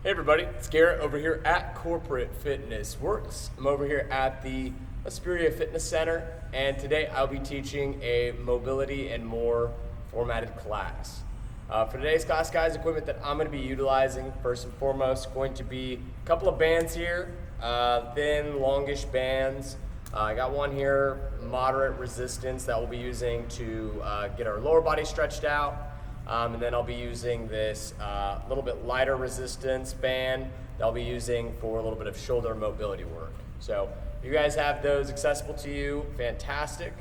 Hey everybody, it's Garrett over here at Corporate Fitness Works. I'm over here at the Aspiria Fitness Center, and today I'll be teaching a mobility and more formatted class. For today's class, guys, equipment that I'm going to be utilizing, first and foremost, going to be a couple of bands here, thin, longish bands. I got one here, moderate resistance, that we'll be using to get our lower body stretched out. And then I'll be using this little bit lighter resistance band that I'll be using for a little bit of shoulder mobility work. So if you guys have those accessible to you, fantastic.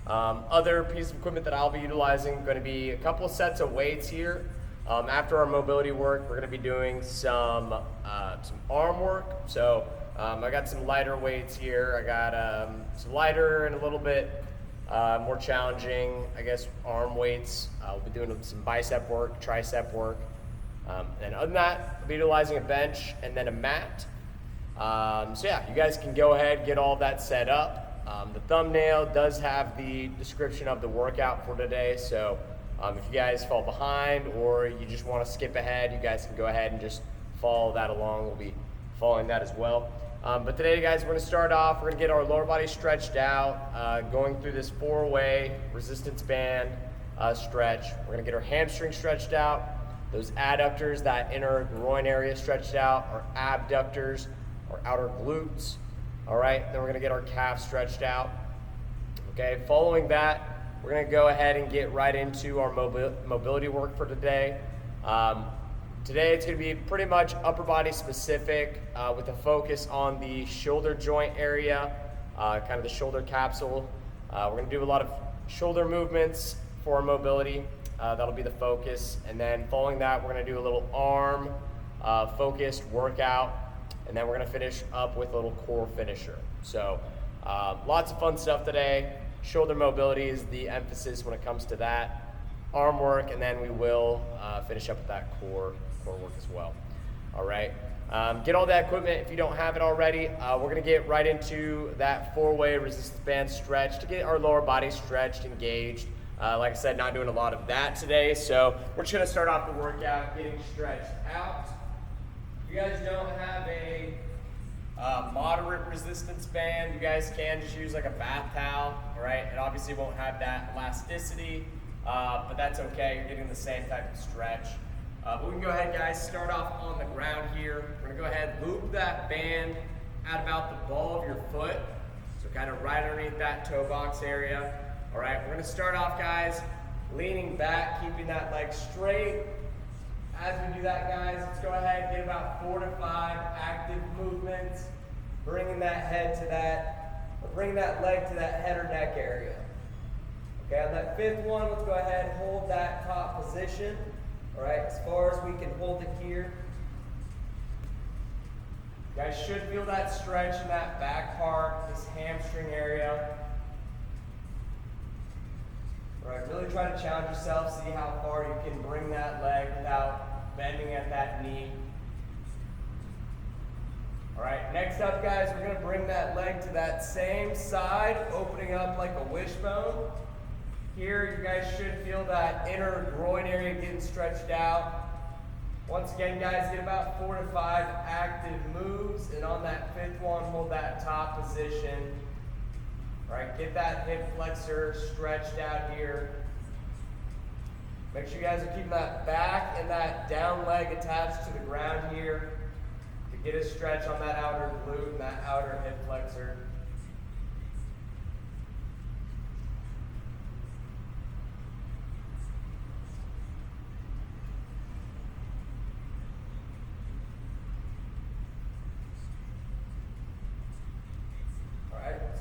Other piece of equipment that I'll be utilizing, going to be a couple of sets of weights here. After our mobility work, we're going to be doing some arm work. So I got some lighter weights here. I got some lighter and a little bit more challenging, I guess, arm weights. We'll be doing some bicep work, tricep work. And other than that, I'll be utilizing a bench and then a mat. So yeah, you guys can go ahead, get all of that set up. The thumbnail does have the description of the workout for today. So if you guys fall behind or you just want to skip ahead, you guys can go ahead and just follow that along. We'll be following that as well. But today, guys, we're going to start off. We're going to get our lower body stretched out, going through this 4-way resistance band stretch. We're going to get our hamstring stretched out, those adductors, that inner groin area stretched out, our abductors, our outer glutes. All right, then we're going to get our calf stretched out. Okay, following that, we're going to go ahead and get right into our mobility work for today. Today it's going to be pretty much upper body specific with a focus on the shoulder joint area, kind of the shoulder capsule. We're going to do a lot of shoulder movements for mobility. That'll be the focus. And then following that, we're going to do a little arm focused workout. And then we're going to finish up with a little core finisher. So lots of fun stuff today. Shoulder mobility is the emphasis when it comes to that. Arm work, and then we will finish up with that core work as well. All right, get all that equipment if you don't have it already. We're going to get right into that 4-way resistance band stretch to get our lower body stretched, engaged. Like I said, not doing a lot of that today, so we're just going to start off the workout getting stretched out. If you guys don't have a moderate resistance band, you guys can just use like a bath towel. All right, it obviously won't have that elasticity, but that's okay. You're getting the same type of stretch. But we can go ahead, guys, start off on the ground here. We're going to go ahead, loop that band at about the ball of your foot, so kind of right underneath that toe box area. All right, we're going to start off, guys, leaning back, keeping that leg straight. As we do that, guys, let's go ahead and get about 4 to 5 active movements, bringing that head to that, or bringing that leg to that head or neck area. Okay, on that 5th one, let's go ahead and hold that top position. All right, as far as we can hold it here. You guys should feel that stretch in that back part, this hamstring area. All right, really try to challenge yourself, see how far you can bring that leg without bending at that knee. All right, next up, guys, we're going to bring that leg to that same side, opening up like a wishbone. Here, you guys should feel that inner groin area getting stretched out. Once again, guys, get about 4 to 5 active moves, and on that 5th one, hold that top position. All right, get that hip flexor stretched out here. Make sure you guys are keeping that back and that down leg attached to the ground here to get a stretch on that outer glute and that outer hip flexor.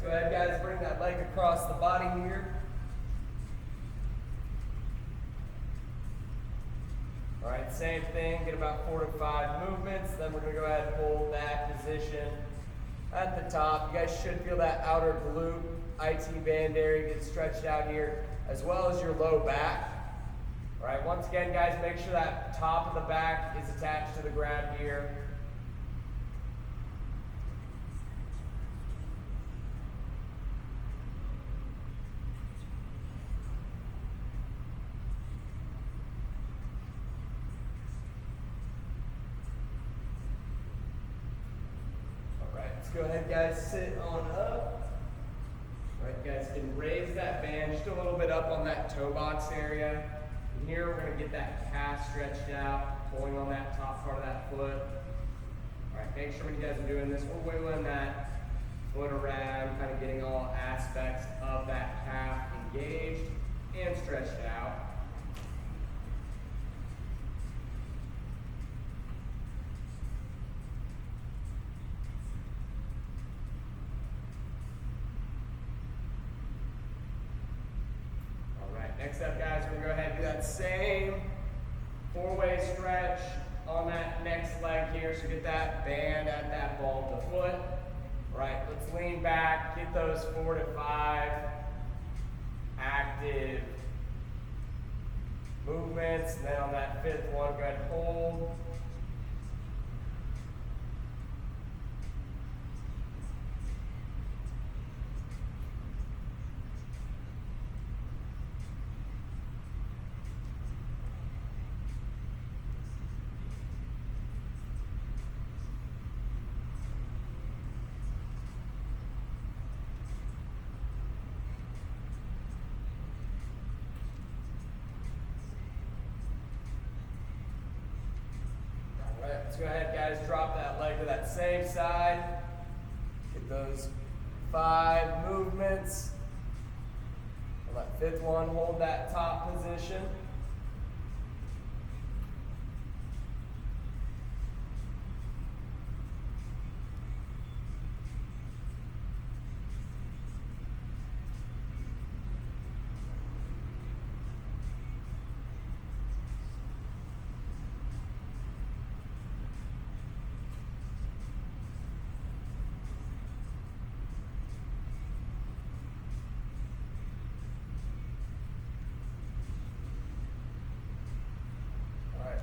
Go ahead, guys, bring that leg across the body here. All right, same thing, get about 4 to 5 movements. Then we're going to go ahead and hold that position at the top. You guys should feel that outer glute, IT band area get stretched out here, as well as your low back. All right, once again, guys, make sure that top of the back is attached to the ground here. go ahead, guys, sit on up. All right, guys, can raise that band just a little bit up on that toe box area. And here we're gonna get that calf stretched out, pulling on that top part of that foot. All right, make sure when you guys are doing this, we're wiggling that foot around, kind of getting all aspects of that calf engaged and stretched out. All right, next up, guys, we're gonna go ahead and do that same four-way stretch on that next leg here. So get that band at that ball of the foot. All right, let's lean back, get those 4 to 5 active movements. And then on that fifth one, go ahead and hold. Let's go ahead, guys, drop that leg to that same side. Get those 5 movements. On that fifth one, hold that top position.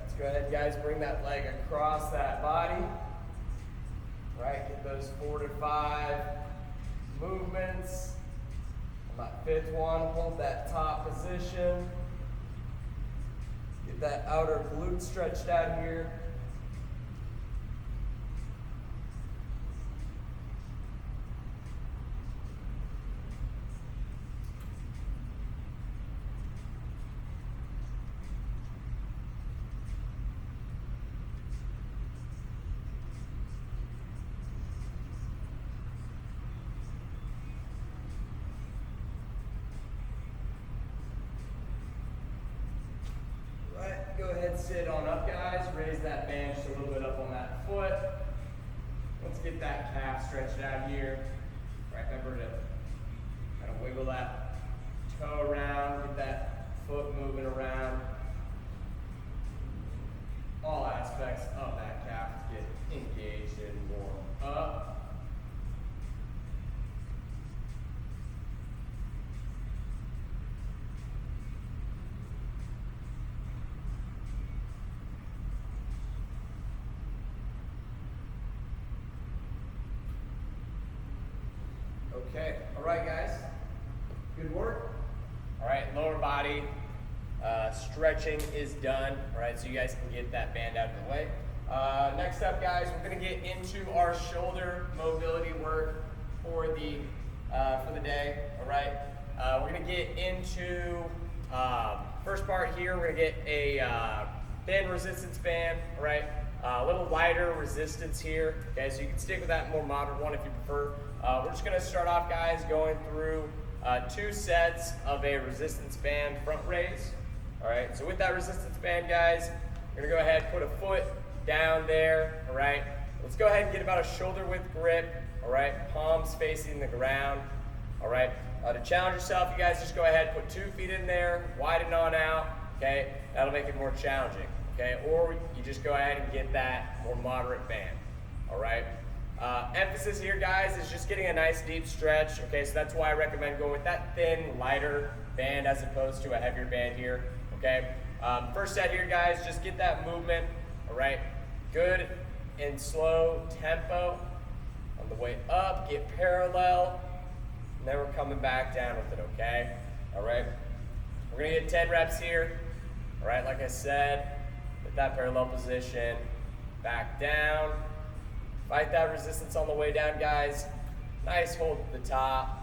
Let's go ahead, guys, bring that leg across that body. All right, get those 4 to 5 movements. On that fifth one, hold that top position. Get that outer glute stretched out here. Go ahead, sit on up, guys. Raise that band just a little bit up on that foot. Let's get that calf stretched out here. Right, remember to kind of wiggle that toe around, get that foot moving around. All aspects of that calf get engaged and warm up. Okay, all right, guys, good work. All right, lower body stretching is done. All right, so you guys can get that band out of the way. Next up, guys, we're gonna get into our shoulder mobility work for the day. All right, we're gonna get into first part here. We're gonna get a band resistance band. All right, a little lighter resistance here. Okay, so you can stick with that more moderate one if you prefer. We're just gonna start off, guys, going through 2 sets of a resistance band front raise. All right, so with that resistance band, guys, we're gonna go ahead and put a foot down there. All right, let's go ahead and get about a shoulder width grip. All right, palms facing the ground. All right, to challenge yourself, you guys just go ahead and put 2 feet in there, widen on out. Okay, that'll make it more challenging. Okay, or you just go ahead and get that more moderate band. All right. Emphasis here, guys, is just getting a nice deep stretch. Okay, so that's why I recommend going with that thin, lighter band as opposed to a heavier band here. Okay, first set here, guys, just get that movement. All right, good and slow tempo. On the way up, get parallel, and then we're coming back down with it. Okay, all right, we're gonna get 10 reps here. All right, like I said, with that parallel position, back down. Fight that resistance on the way down, guys. Nice hold at the top.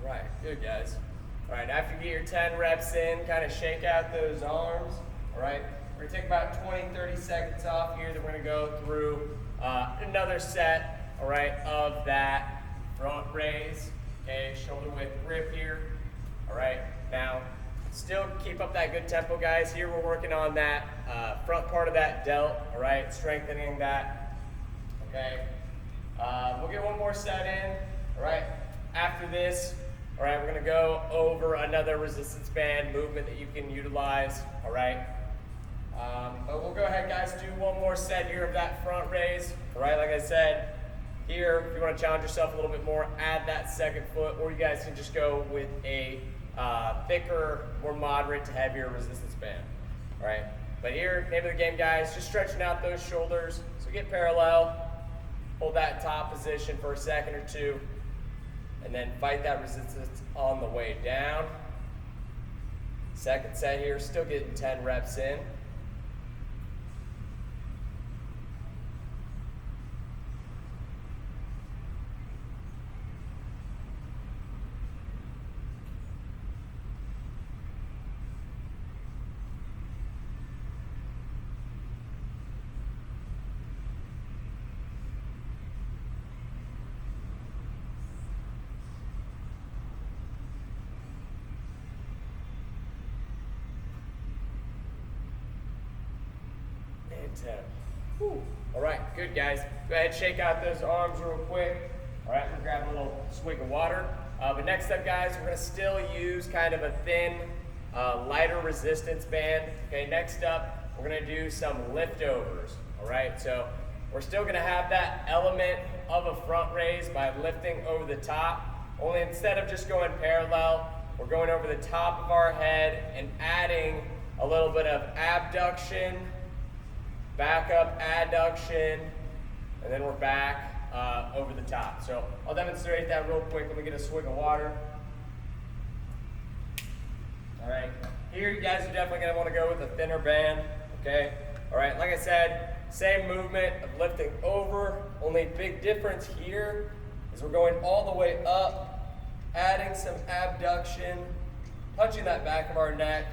All right, good guys. All right, after you get your 10 reps in, kind of shake out those arms. All right, we're gonna take about 20, 30 seconds off here. Then we're gonna go through another set, all right, of that front raise. Okay, shoulder width grip here. All right, now still keep up that good tempo, guys. Here we're working on that front part of that delt, all right, strengthening that. Okay, we'll get one more set in, all right. After this, all right, we're gonna go over another resistance band movement that you can utilize, all right? But we'll go ahead, guys, do one more set here of that front raise, all right? Like I said, here, if you wanna challenge yourself a little bit more, add that second foot, or you guys can just go with a thicker, more moderate to heavier resistance band, all right? But here, name of the game, guys, just stretching out those shoulders. So get parallel, hold that top position for a second or two, and then fight that resistance on the way down. Second set here, still getting 10 reps in. And 10. Whew. All right, good guys. Go ahead, shake out those arms real quick. All right, I'm gonna grab a little swig of water. But next up, guys, we're gonna still use kind of a thin, lighter resistance band. Okay, next up, we're gonna do some liftovers. All right, so we're still gonna have that element of a front raise by lifting over the top. Only instead of just going parallel, we're going over the top of our head and adding a little bit of abduction, back up, adduction, and then we're back over the top. So I'll demonstrate that real quick. Let me get a swig of water. All right, here you guys are definitely gonna wanna go with a thinner band, okay? All right, like I said, same movement of lifting over, only big difference here is we're going all the way up, adding some abduction, punching that back of our neck,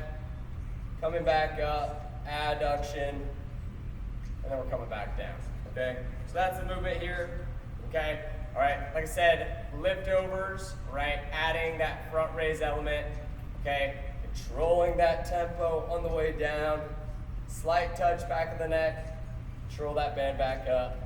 coming back up, adduction, and then we're coming back down, okay? So that's the movement here, okay? All right, like I said, liftovers, right? Adding that front raise element, okay? Controlling that tempo on the way down, slight touch back of the neck, control that band back up,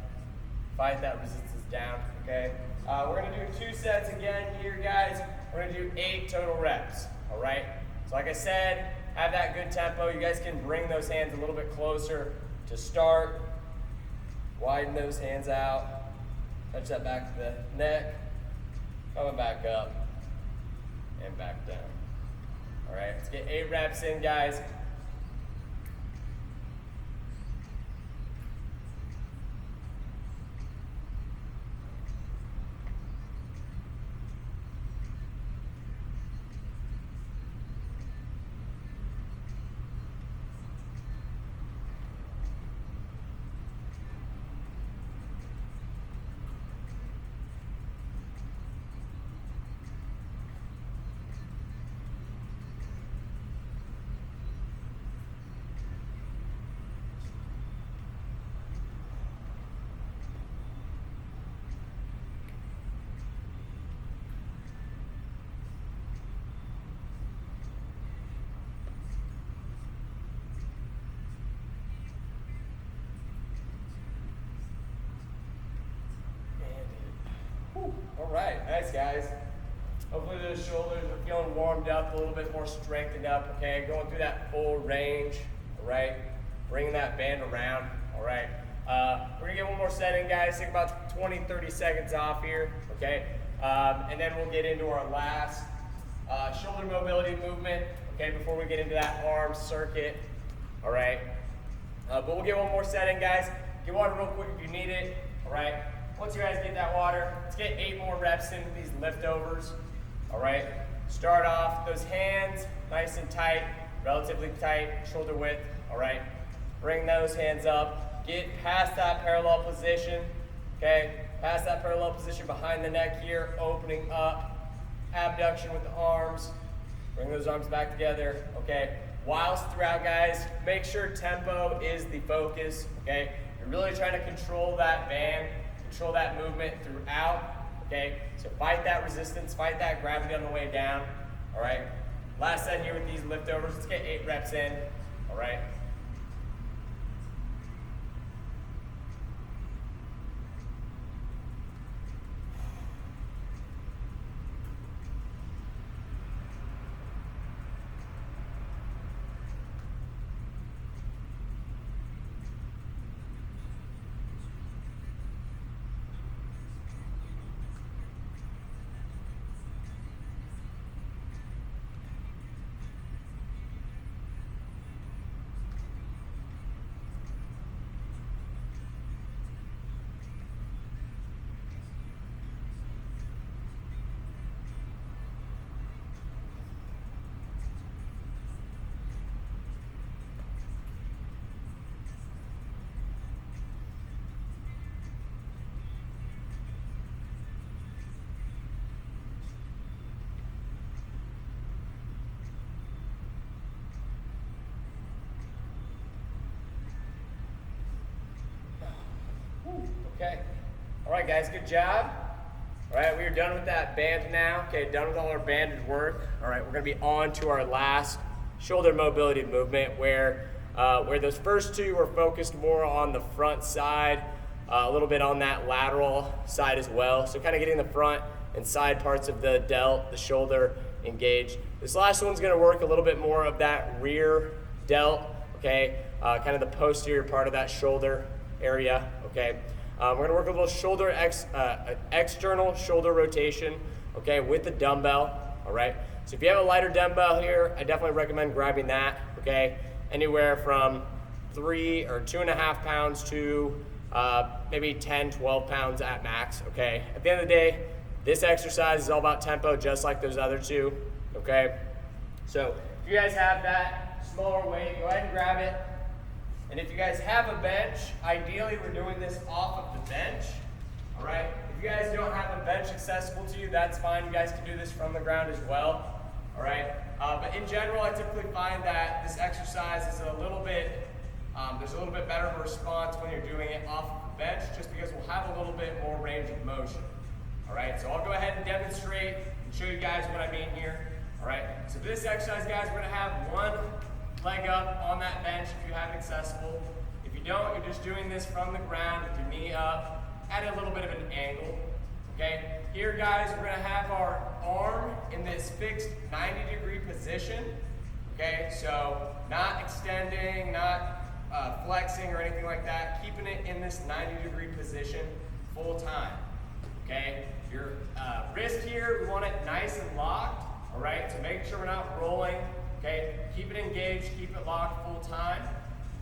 fight that resistance down, okay? We're gonna do 2 sets again here, guys. We're gonna do 8 total reps, all right? So like I said, have that good tempo. You guys can bring those hands a little bit closer to start. Widen those hands out. Touch that back of the neck. Coming back up and back down. All right, let's get 8 reps in, guys. All right, nice guys. Hopefully those shoulders are feeling warmed up, a little bit more strengthened up, okay? Going through that full range, all right? Bringing that band around, all right? We're gonna get one more set in, guys. Take about 20, 30 seconds off here, okay? And then we'll get into our last shoulder mobility movement, okay, before we get into that arm circuit, all right? But we'll get one more set in, guys. Get water real quick if you need it, all right? Once you guys get that water, let's get 8 more reps in with these liftovers, all right? Start off those hands nice and tight, relatively tight, shoulder width, all right? Bring those hands up, get past that parallel position, okay? Past that parallel position behind the neck here, opening up, abduction with the arms, bring those arms back together, okay? Whilst throughout, guys, make sure tempo is the focus, okay? You're really trying to control that band, control that movement throughout, okay? So fight that resistance, fight that gravity on the way down, all right? Last set here with these liftovers. Let's get 8 reps in, all right? Okay. All right, guys, good job. All right, we are done with that band now. Okay, done with all our banded work. All right, we're gonna be on to our last shoulder mobility movement where those first 2 were focused more on the front side, a little bit on that lateral side as well. So kind of getting the front and side parts of the delt, the shoulder engaged. This last one's gonna work a little bit more of that rear delt, okay? Kind of the posterior part of that shoulder area, okay? We're gonna work a little shoulder external shoulder rotation, okay, with the dumbbell, all right? So if you have a lighter dumbbell here, I definitely recommend grabbing that, okay? Anywhere from 3 or 2.5 pounds to maybe 10, 12 pounds at max, okay? At the end of the day, this exercise is all about tempo, just like those other 2, okay? So if you guys have that smaller weight, go ahead and grab it. And if you guys have a bench, ideally we're doing this off of the bench, all right? If you guys don't have a bench accessible to you, that's fine. You guys can do this from the ground as well, all right? But in general, I typically find that this exercise is a little bit, there's a little bit better of a response when you're doing it off of the bench, just because we'll have a little bit more range of motion, all right? So I'll go ahead and demonstrate and show you guys what I mean here, all right? So for this exercise, guys, we're gonna have one leg up on that bench if you have it accessible. If you don't, you're just doing this from the ground with your knee up at a little bit of an angle, okay? Here, guys, we're gonna have our arm in this fixed 90-degree position, okay? So not extending, not flexing or anything like that, keeping it in this 90-degree position full time, okay? Your wrist here, we want it nice and locked, all right? So make sure we're not rolling. Okay, keep it engaged, keep it locked full time.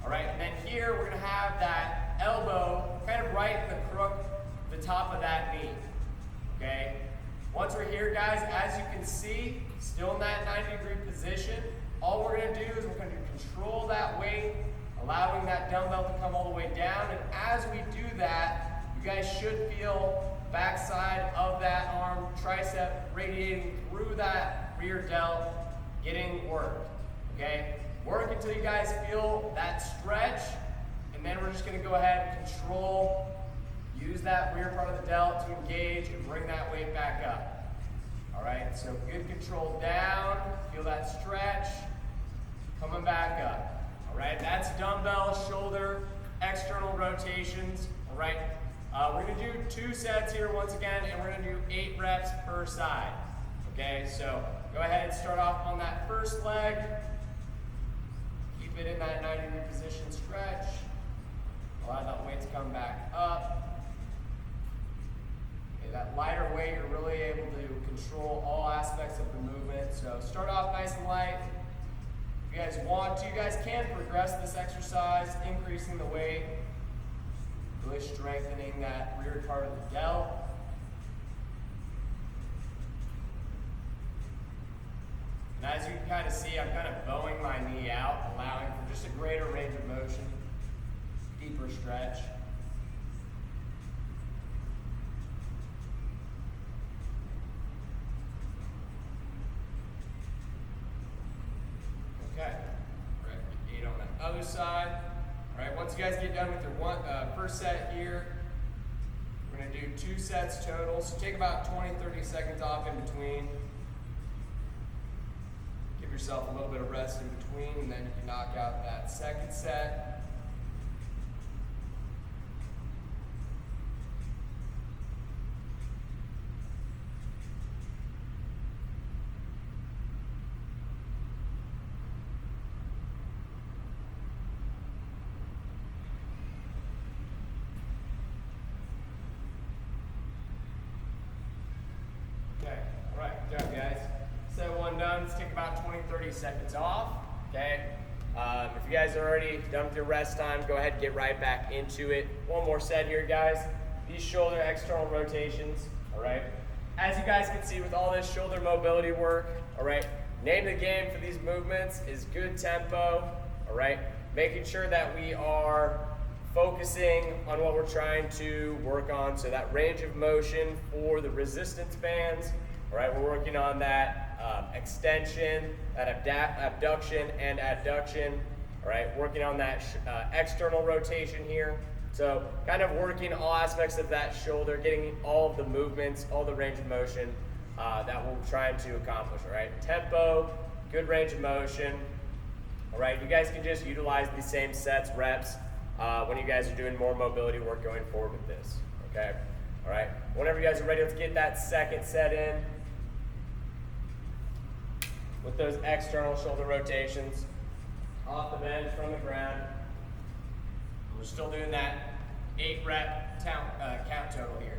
All right, and then here we're gonna have that elbow kind of right in the crook, the top of that knee. Okay, once we're here, guys, as you can see, still in that 90-degree position, all we're gonna do is we're gonna control that weight, allowing that dumbbell to come all the way down. And as we do that, you guys should feel backside of that arm, tricep radiating through that rear delt, getting worked, okay? Work until you guys feel that stretch, and then we're just gonna go ahead and control, use that rear part of the delt to engage and bring that weight back up. All right, so good control down, feel that stretch, coming back up. All right, that's dumbbell, shoulder, external rotations, all right? We're gonna do 2 sets here once again, and we're gonna do 8 reps per side, okay? So go ahead and start off on that first leg. Keep it in that 90-degree position, stretch. Allow that weight weights come back up. Okay, that lighter weight, you're really able to control all aspects of the movement. So start off nice and light. If you guys want to, you guys can progress this exercise, increasing the weight, really strengthening that rear part of the delt. And as you can kind of see, I'm kind of bowing my knee out, allowing for just a greater range of motion, deeper stretch. Okay, right, 8 on the other side. All right, once you guys get done with your first set here, we're gonna do 2 sets total. So take about 20-30 seconds off in between. Give yourself a little bit of rest in between, and then you can knock out that second set. Okay, all right, good job, guys. Set 1 done. Let's take about 20-30 seconds off. Okay. If you guys are already done with your rest time, go ahead and get right back into it. One more set here, guys. These shoulder external rotations. All right. As you guys can see with all this shoulder mobility work, all right. Name of the game for these movements is good tempo. All right. Making sure that we are focusing on what we're trying to work on. So that range of motion for the resistance bands. All right, we're working on that extension, that abduction and adduction. All right, working on that external rotation here. So kind of working all aspects of that shoulder, getting all of the movements, all the range of motion that we're trying to accomplish. All right, tempo, good range of motion. All right, you guys can just utilize these same sets, reps, when you guys are doing more mobility work going forward with this, okay? All right, whenever you guys are ready, let's get that second set in with those external shoulder rotations off the bench from the ground. We're still doing that 8-rep count total here.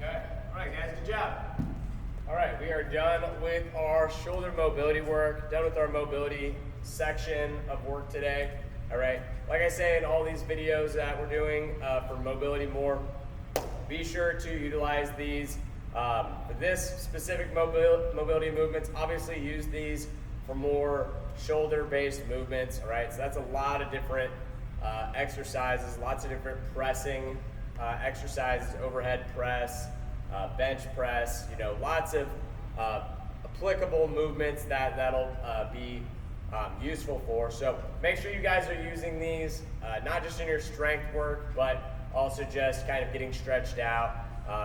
Okay, all right guys, good job. All right, we are done with our shoulder mobility work, done with our mobility section of work today. All right, like I say in all these videos that we're doing for mobility more, be sure to utilize these for this specific mobility movements. Obviously use these for more shoulder-based movements, all right? So that's a lot of different exercises, lots of different pressing exercises, overhead press, bench press, you know, lots of applicable movements that'll be useful for. So make sure you guys are using these, not just in your strength work, but also just kind of getting stretched out,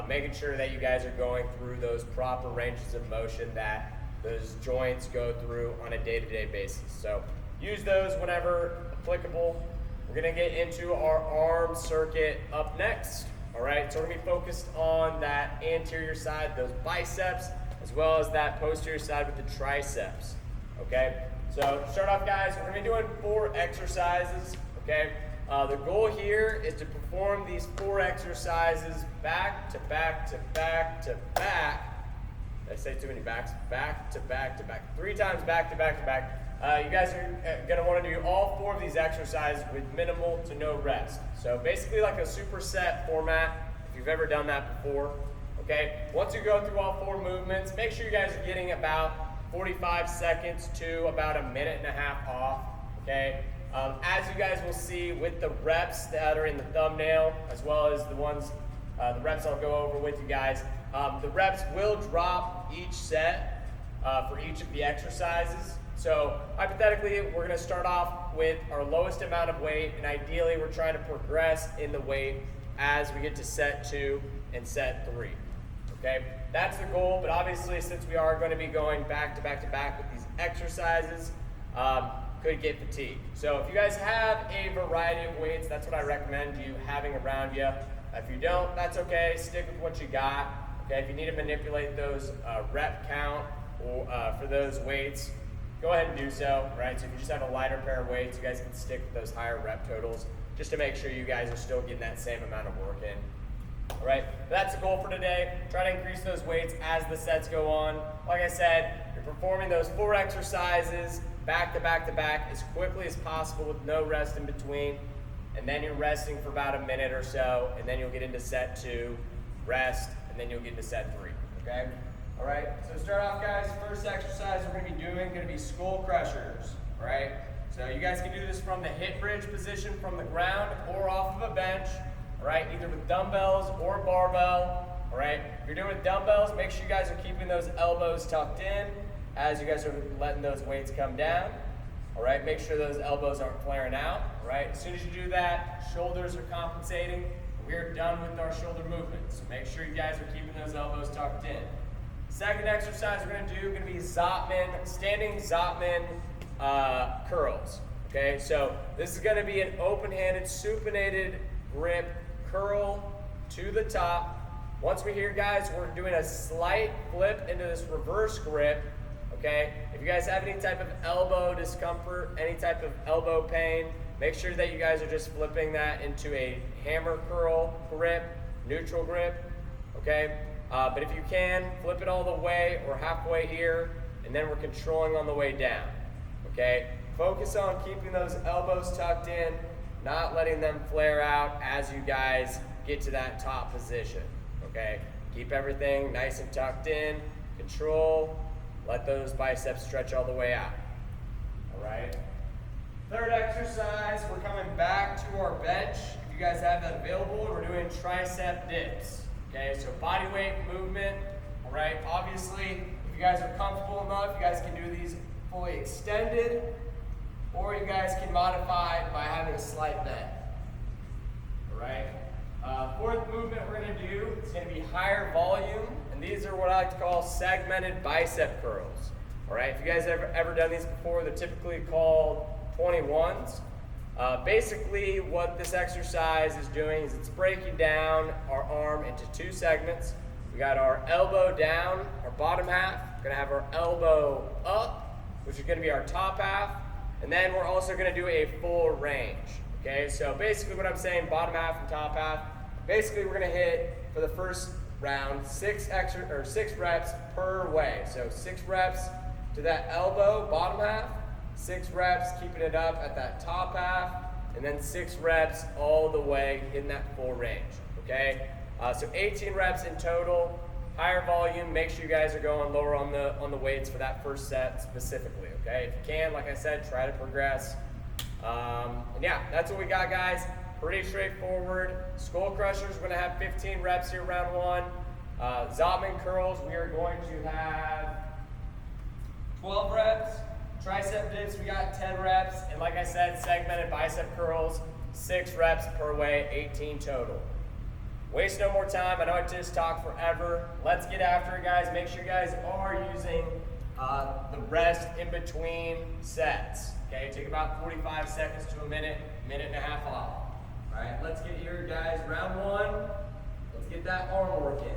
making sure that you guys are going through those proper ranges of motion that those joints go through on a day-to-day basis. So use those whenever applicable. We're gonna get into our arm circuit up next. All right, so we're gonna be focused on that anterior side, those biceps, as well as that posterior side with the triceps, okay? So to start off, guys, we're gonna be doing 4 exercises, okay? The goal here is to perform these 4 exercises back to back to back to back say too many back to back, 3 times back to back to back. You guys are gonna wanna do all 4 of these exercises with minimal to no rest. So basically like a superset format, if you've ever done that before, okay? Once you go through all 4 movements, make sure you guys are getting about 45 seconds to about 1.5 minutes off, okay? As you guys will see with the reps that are in the thumbnail, as well as the ones, the reps I'll go over with you guys, the reps will drop each set for each of the exercises. So hypothetically, we're gonna start off with our lowest amount of weight, and ideally we're trying to progress in the weight as we get to set 2 and set 3, okay? That's the goal, but obviously since we are gonna be going back to back to back with these exercises, could get fatigued. So if you guys have a variety of weights, that's what I recommend you having around you. If you don't, that's okay, stick with what you got. Okay, if you need to manipulate those rep count or for those weights, go ahead and do so, right? So if you just have a lighter pair of weights, you guys can stick with those higher rep totals just to make sure you guys are still getting that same amount of work in. All right, that's the goal for today. Try to increase those weights as the sets go on. Like I said, you're performing those 4 exercises back to back to back as quickly as possible with no rest in between. And then you're resting for about 1 minute or so, and then you'll get into set 2, rest, and then you'll get into set 3, okay? All right, so start off guys, first exercise we're gonna be doing, gonna be skull crushers, all right? So you guys can do this from the hip bridge position from the ground or off of a bench, all right? Either with dumbbells or barbell, all right? If you're doing with dumbbells, make sure you guys are keeping those elbows tucked in as you guys are letting those weights come down, all right? Make sure those elbows aren't flaring out, all right? As soon as you do that, shoulders are compensating. We're done with our shoulder movements. So make sure you guys are keeping those elbows tucked in. Second exercise we're gonna be standing Zotman curls, okay? So this is gonna be an open-handed, supinated grip curl to the top. Once we're here, guys, we're doing a slight flip into this reverse grip, okay? If you guys have any type of elbow discomfort, any type of elbow pain, make sure that you guys are just flipping that into a hammer curl grip, neutral grip, okay? But if you can, flip it all the way or halfway here, and then we're controlling on the way down, okay? Focus on keeping those elbows tucked in, not letting them flare out as you guys get to that top position, okay? Keep everything nice and tucked in, control, let those biceps stretch all the way out, all right? Third exercise, we're coming back to our bench. If you guys have that available, we're doing tricep dips. Okay, so body weight movement, all right? Obviously, if you guys are comfortable enough, you guys can do these fully extended, or you guys can modify by having a slight bend, all right? Fourth movement we're gonna do is gonna be higher volume, and these are what I like to call segmented bicep curls, all right? If you guys ever done these before, they're typically called 21s. Basically what this exercise is doing is it's breaking down our arm into 2 segments. We got our elbow down, our bottom half. We're gonna have our elbow up, which is gonna be our top half. And then we're also gonna do a full range. Okay, so basically what I'm saying, bottom half and top half, basically we're gonna hit for the first round 6 reps per way. So 6 reps to that elbow, bottom half, 6 reps, keeping it up at that top half, and then 6 reps all the way in that full range, okay? So 18 reps in total, higher volume. Make sure you guys are going lower on the weights for that first set specifically, okay? If you can, like I said, try to progress. And yeah, that's what we got, guys. Pretty straightforward. Skull crushers, we're gonna have 15 reps here, round 1. Zotman curls, we are going to have 12 reps. Tricep dips, we got 10 reps, and like I said, segmented bicep curls, 6 reps per way, 18 total. Waste no more time, I know I just talked forever. Let's get after it, guys. Make sure you guys are using the rest in between sets. Okay, take about 45 seconds to a minute, minute and a half off. All right, let's get here, guys. Round 1, let's get that arm work in.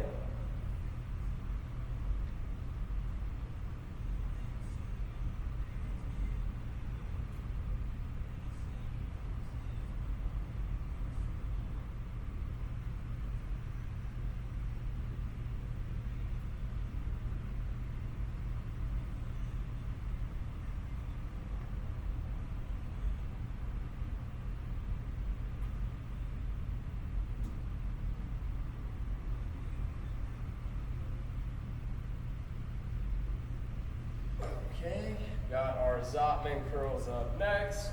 Got our Zotman curls up next.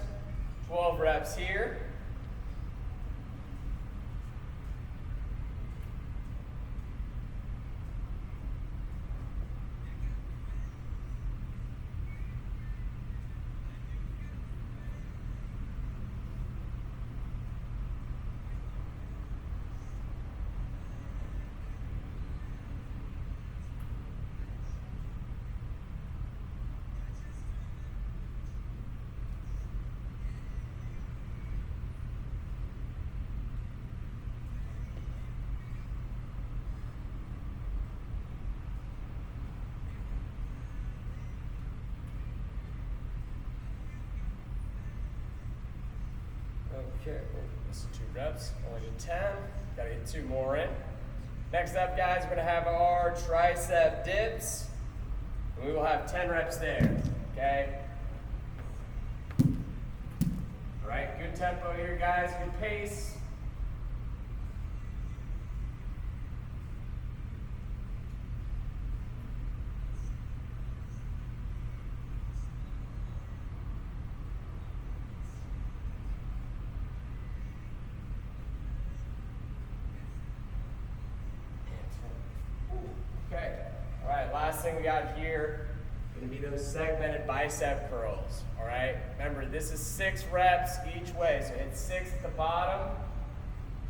12 reps here. Okay, this is 2 reps, only did 10. Gotta get 2 more in. Next up, guys, we're gonna have our tricep dips. And we will have 10 reps there, okay? All right, good tempo here, guys, good pace. Okay, all right, last thing we got here gonna be those segmented bicep curls, all right? Remember, this is 6 reps each way, so hit 6 at the bottom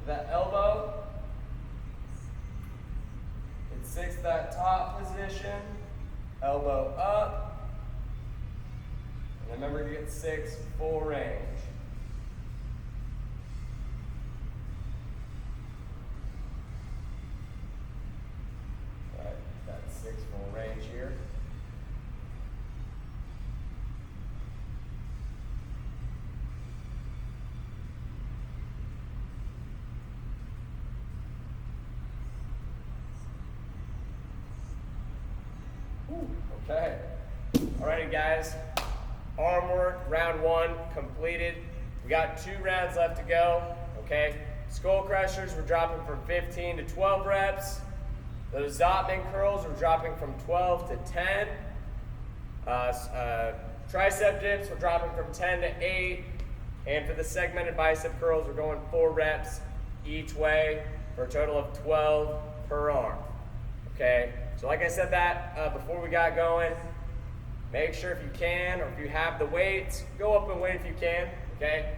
to that elbow. Hit 6 that top position, elbow up. And remember to get 6 full range. Got 6 full range here. Okay. Alrighty, guys. Arm work, round 1 completed. We got 2 rounds left to go. Okay. Skull crushers, we're dropping from 15 to 12 reps. Those Zotman curls, we're dropping from 12 to 10. Tricep dips, we're dropping from 10 to 8. And for the segmented bicep curls, we're going 4 reps each way for a total of 12 per arm. Okay, so like I said that before we got going, make sure if you can, or if you have the weights, go up and weight if you can, okay?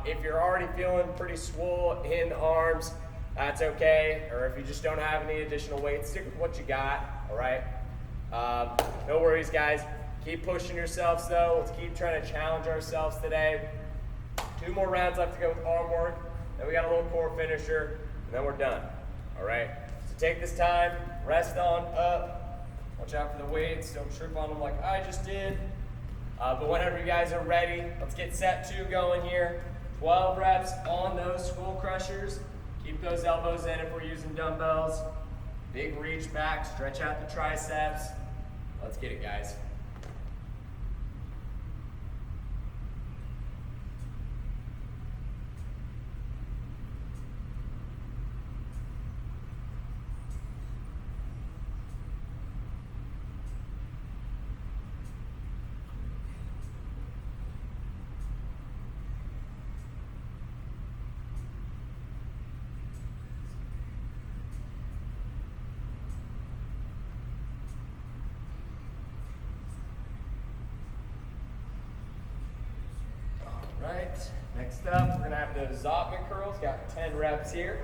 If you're already feeling pretty swole in the arms, that's okay. Or if you just don't have any additional weight, stick with what you got, all right? No worries, guys. Keep pushing yourselves, though. Let's keep trying to challenge ourselves today. 2 more rounds left to go with arm work. Then we got a little core finisher, and then we're done, all right? So take this time, rest on up. Watch out for the weights. Don't trip on them like I just did. But whenever you guys are ready, let's get set 2 going here. 12 reps on those skull crushers. Keep those elbows in if we're using dumbbells. Big reach back, stretch out the triceps. Let's get it, guys. Right, next up, we're gonna have those Zotman curls. Got 10 reps here.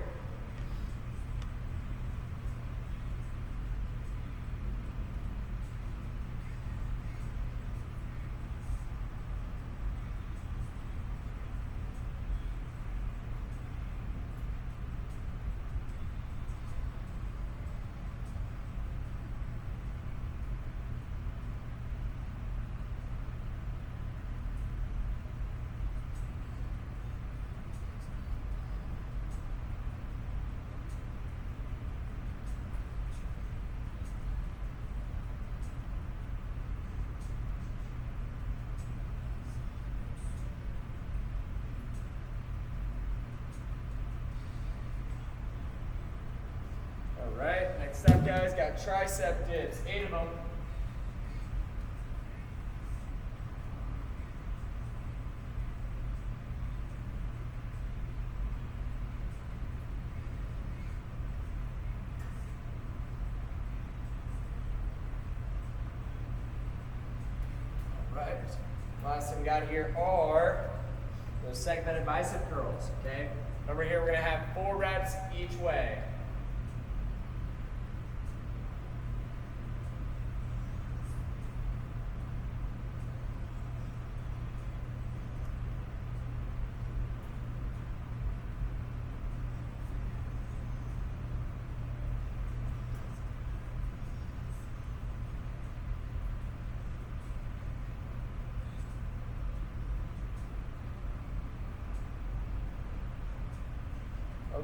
All right, next up, guys, got tricep dips, 8 of them. Last thing we got here are those segmented bicep curls, okay? Over here, we're gonna have 4 reps each way.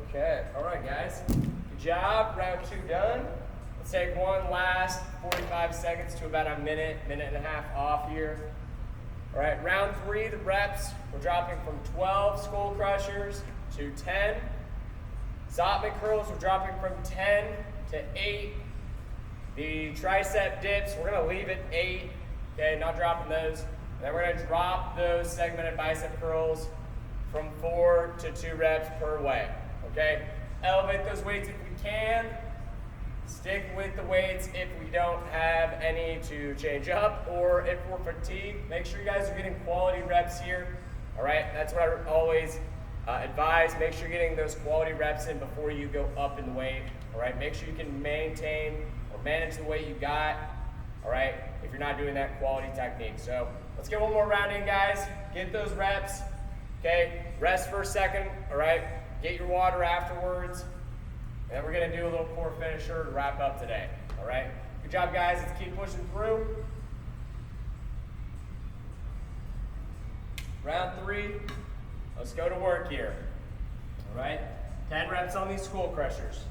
Okay, all right guys, good job, round 2 done. Let's take one last 45 seconds to about a minute, minute and a half off here. All right, round 3, the reps, we're dropping from 12 skull crushers to 10. Zottman curls, we're dropping from 10 to 8. The tricep dips, we're gonna leave at 8, okay, not dropping those. And then we're gonna drop those segmented bicep curls from 4 to 2 reps per way. Okay, elevate those weights if we can. Stick with the weights if we don't have any to change up, or if we're fatigued. Make sure you guys are getting quality reps here. All right, that's what I always advise. Make sure you're getting those quality reps in before you go up in the weight. All right, make sure you can maintain or manage the weight you got. All right, if you're not doing that quality technique. So let's get one more round in, guys. Get those reps. Okay, rest for a second. All right. Get your water afterwards, and then we're gonna do a little core finisher to wrap up today, all right? Good job, guys, let's keep pushing through. Round 3, let's go to work here, all right? 10 reps on these skull crushers.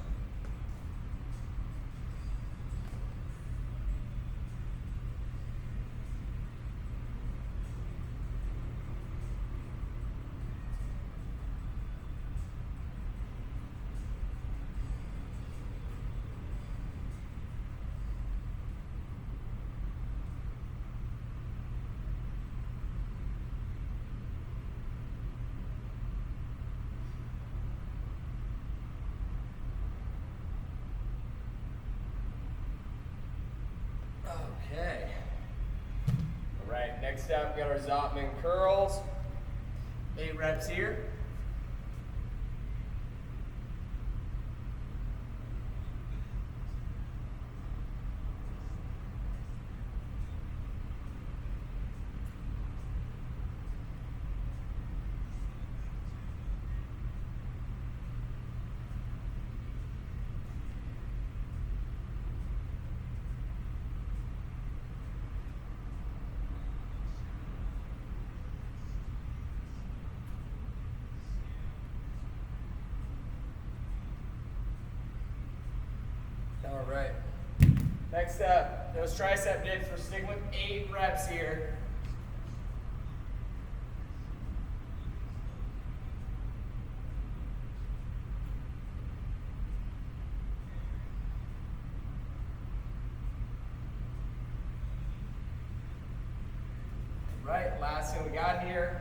Okay. All right, next up, we got our Zottman curls. 8 reps here. All right. Next up, those tricep dips. We're sticking with 8 reps here. All right, last thing we got here.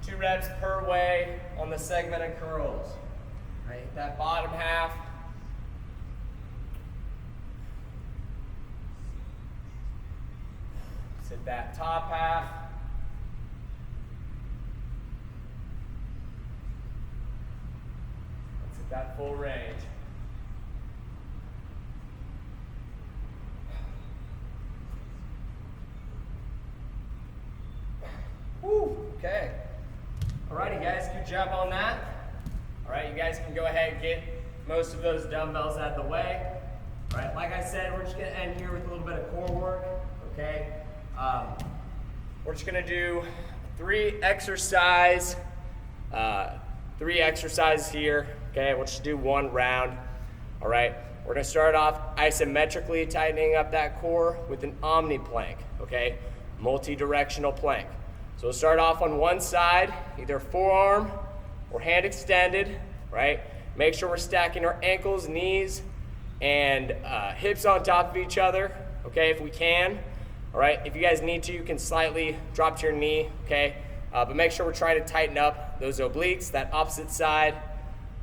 2 reps per way on the segmented curls. All right, that bottom half. Hit that top half. Let's hit that full range. Woo, okay. Alrighty guys, good job on that. Alright, you guys can go ahead and get most of those dumbbells out of the way. Alright, like I said, we're just gonna end here with a little bit of core work, okay? We're just gonna do 3 exercises here, okay? We'll just do 1 round, all right? We're gonna start off isometrically tightening up that core with an omni plank, okay? Multi-directional plank. So we'll start off on one side, either forearm or hand extended, right? Make sure we're stacking our ankles, knees, and hips on top of each other, okay, if we can. All right, if you guys need to, you can slightly drop to your knee, okay? But make sure we're trying to tighten up those obliques, that opposite side,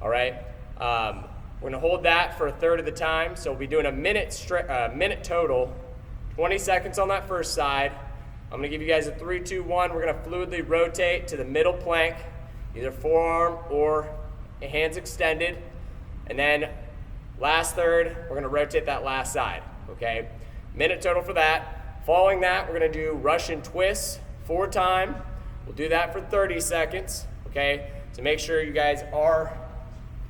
all right? We're gonna hold that for a third of the time. So we'll be doing a minute total, 20 seconds on that first side, I'm gonna give you guys a 3, 2, 1. We're gonna fluidly rotate to the middle plank, either forearm or hands extended. And then last third, we're gonna rotate that last side, okay? Minute total for that. Following that, we're gonna do Russian twists, 4 time. We'll do that for 30 seconds, okay? So make sure you guys are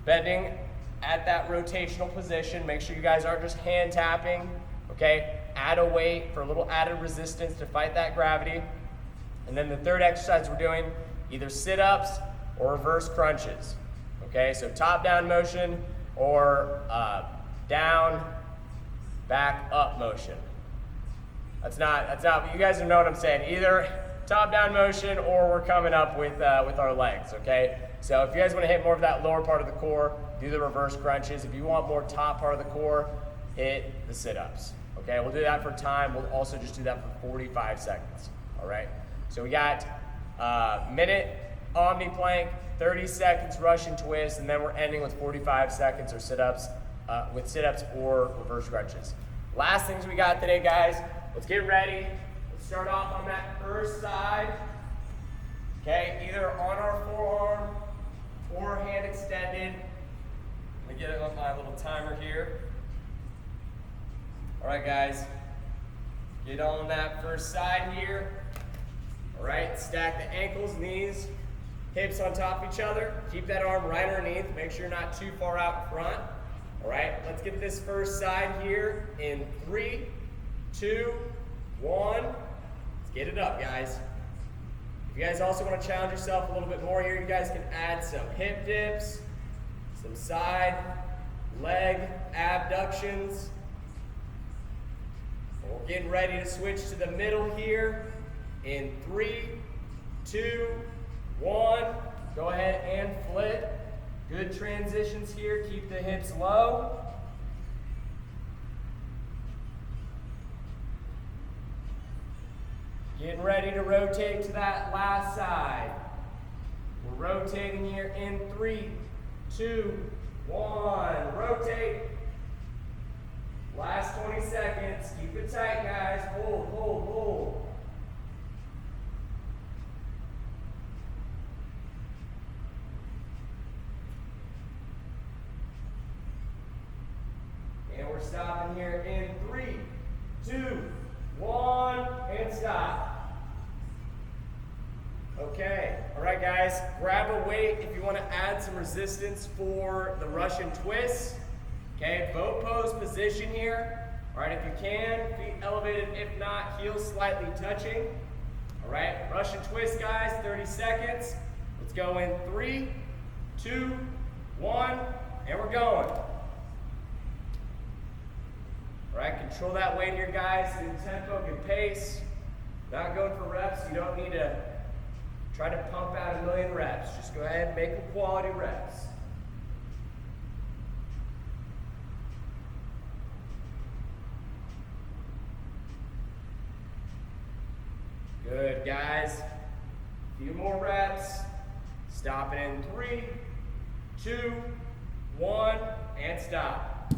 bending at that rotational position. Make sure you guys aren't just hand tapping, okay? Add a weight for a little added resistance to fight that gravity. And then the third exercise we're doing, either sit-ups or reverse crunches, okay? So top-down motion or down, back, up motion. That's not, you guys know what I'm saying. Either top-down motion or we're coming up with our legs, okay? So if you guys wanna hit more of that lower part of the core, do the reverse crunches. If you want more top part of the core, hit the sit-ups. Okay, we'll do that for time. We'll also just do that for 45 seconds, all right? So we got minute omni plank, 30 seconds Russian twist, and then we're ending with 45 seconds or sit-ups, with sit-ups or reverse crunches. Last things we got today, guys, let's get ready. Let's start off on that first side, okay? Either on our forearm or hand extended. Let me get it on my little timer here. All right, guys, get on that first side here. All right, stack the ankles, knees, hips on top of each other. Keep that arm right underneath. Make sure you're not too far out in front. All right, let's get this first side here in 3, 2, 1. Let's get it up, guys. If you guys also want to challenge yourself a little bit more here, you guys can add some hip dips, some side, leg abductions. We're getting ready to switch to the middle here in 3, 2, 1. Go ahead and flip. Good transitions here. Keep the hips low. Getting ready to rotate to that last side. We're rotating here in 3, 2, 1. Rotate. Last 20 seconds. Keep it tight, guys. Hold, hold, hold. And we're stopping here in 3, 2, 1, and stop. Okay. All right, guys. Grab a weight if you want to add some resistance for the Russian twist. Okay, boat pose position here. All right, if you can, feet elevated. If not, heels slightly touching. All right, Russian twist, guys, 30 seconds. Let's go in 3, 2, 1, and we're going. All right, control that weight here, guys. Good tempo, good pace. Not going for reps. You don't need to try to pump out 1,000,000 reps. Just go ahead and make them quality reps. Good, guys. A few more reps. Stop it in 3, 2, 1, and stop.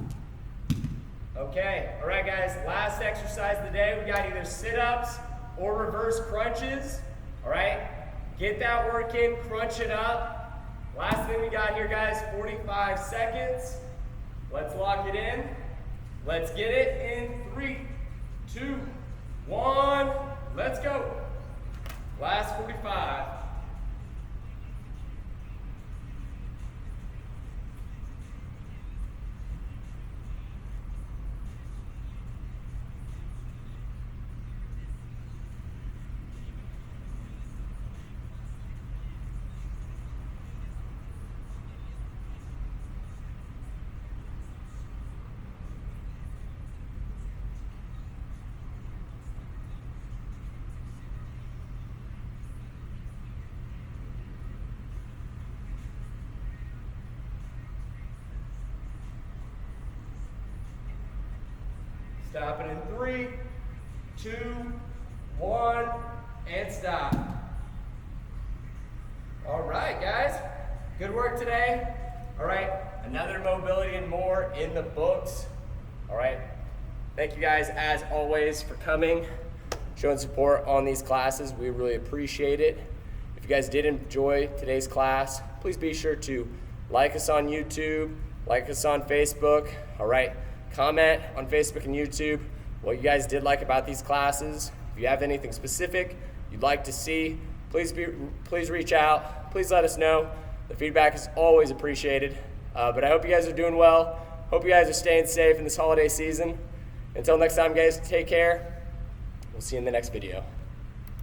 Okay, all right, guys. Last exercise of the day. We got either sit-ups or reverse crunches. All right, get that work in, crunch it up. Last thing we got here, guys, 45 seconds. Let's lock it in. Let's get it in 3, 2, 1. Let's go. Last 45. Stop it in 3, 2, 1, and stop. All right, guys. Good work today. All right, another mobility and more in the books. All right. Thank you guys, as always, for coming. showing support on these classes. We really appreciate it. If you guys did enjoy today's class, please be sure to like us on YouTube, like us on Facebook. All right, comment on Facebook and YouTube what you guys did like about these classes. If you have anything specific you'd like to see, please reach out. Please let us know. The feedback is always appreciated. But I hope you guys are doing well. Hope you guys are staying safe in this holiday season. Until next time, guys, take care. We'll see you in the next video.